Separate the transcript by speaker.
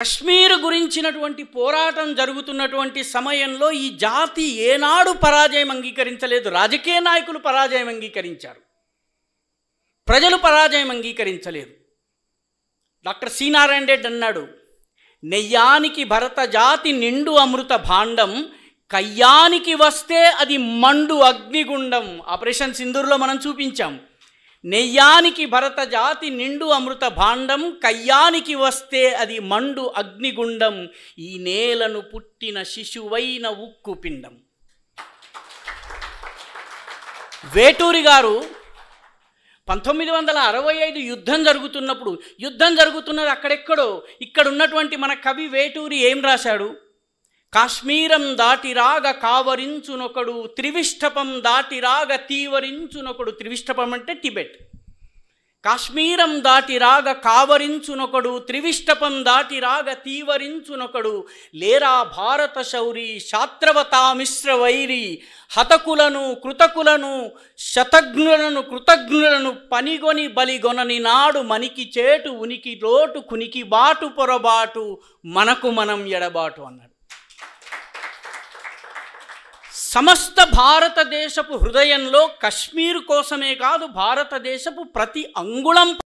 Speaker 1: కశ్మీర్ గురించినటువంటి పోరాటం జరుగుతున్నటువంటి సమయంలో ఈ జాతి ఏనాడు పరాజయం అంగీకరించలేదు. రాజకీయ నాయకులు పరాజయం అంగీకరించారు, ప్రజలు పరాజయం అంగీకరించలేదు. డాక్టర్ సి నారాయణ రెడ్డి అన్నాడు, నెయ్యానికి భరత జాతి నిండు అమృత భాండం, కయ్యానికి వస్తే అది మండు అగ్నిగుండం. ఆపరేషన్ సింధూర్లో మనం చూపించాం. నెయ్యానికి భరత జాతి నిండు అమృత భాండం, కయ్యానికి వస్తే అది మండు అగ్నిగుండం, ఈ నేలను పుట్టిన శిశువైన ఉక్కు పిండం. వేటూరి గారు 1965 యుద్ధం జరుగుతున్నప్పుడు, యుద్ధం జరుగుతున్నది అక్కడెక్కడో, ఇక్కడ ఉన్నటువంటి మన కవి వేటూరి ఏం రాశాడు? కాశ్మీరం దాటిరాగ కావరించునొకడు, త్రివిష్టపం దాటిరాగ తీవరించునొకడు. త్రివిష్టపం అంటే టిబెట్. కాశ్మీరం దాటిరాగ కావరించునొకడు, త్రివిష్టపం దాటిరాగ తీవరించునొకడు. లేరా భారత శౌరి శాత్రవతా మిశ్ర వైరి, హతకులను కృతకులను శతఘ్నులను కృతజ్ఞులను పనిగొని బలిగొనని నాడు, మనికి చేటు ఉనికి లోటు కునికి బాటు పొరబాటు, మనకు మనం ఎడబాటు అన్నాడు. సమస్త భారతదేశపు హృదయంలో కశ్మీర్ కోసమే కాదు, భారతదేశపు ప్రతి అంగుళం